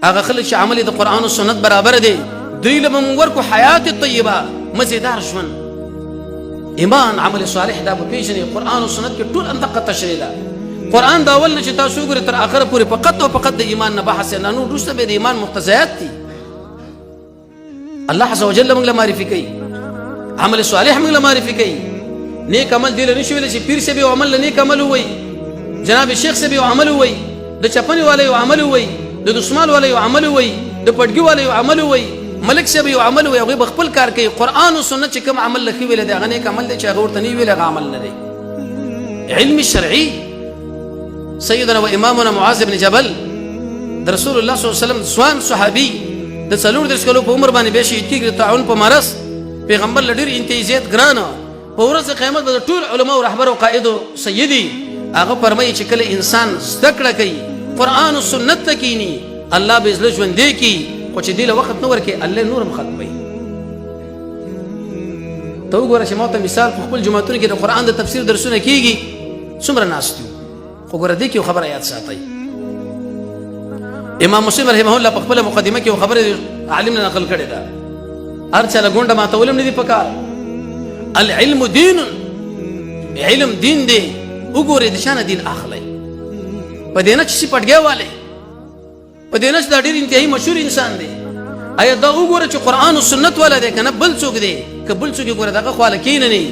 هغه خلک چې عمل د قرآن او سنت برابر دی دوی له موږ ورکو حیات طیبه مزیدار ژوند ایمان عمل صالح دا به پیژنې قرآن او سنت کې ټول اندقه تشریح ده قرآن دا اول نه چې تاسو وګورئ تر آخره پورې فقط او فقط د ایمان نه بحث نه نو وروسته به د ایمان مقتضیات دي الله عز وجل موږ له معرفي کوي عمل صالح موږ له معرفي کوي نیک عمل دی له نشي ویلی چې پیر سے به عمل نیک عمل وای جناب شیخ سے به عمل وای د چپنی والے عمل وای د دسمال والے عمل وای د پټګي والے عمل وای ملک سے به عمل وای هغه خپل کار کوي قرآن او سنت چې کوم عمل لخي ویل دی هغه نیک عمل دی چې هغه ورته نه ویل هغه عمل نه دی علم الشرعي سيدنا وامامنا معاذ بن جبل رسول الله صلی الله علیه وسلم سوان صحابي د څلور درس کلو په عمر باندې به شي تیګ تعاون په مرز پیغمبر لډیر انتیزیت ګرانه په ورځ قیامت به ټول علما او رهبر او قائد سیدی هغه فرمایي چې کله انسان ذکر کوي قرآن او سنت تکینی الله به زله ژوند دی کی خو چې دی له وخت نور کې الله نورم ختموي ته وګوره چې ماته مثال په خپل جماعتونو کې د قرآن د تفسیر درسونه کیږي څومره ناس دي خو ګوره دې کې یو خبره یاد ساتئ امام مسلم رحمه الله په خپل مقدمه کې یو خبره عالم نقل کړې ده هر چا له ګونډه ماته ولم نه دي پکار العلم دین علم دین دی وګوره د شان دین اخلي په دې نه چې پټګي والے په دې نه چې دا ډېر انتهایی مشهور انسان دی آیا دا وګوره چې قرآن او سنت والا دی کنه بل څوک دی که بل څوک ګوره دغه خواله کین نه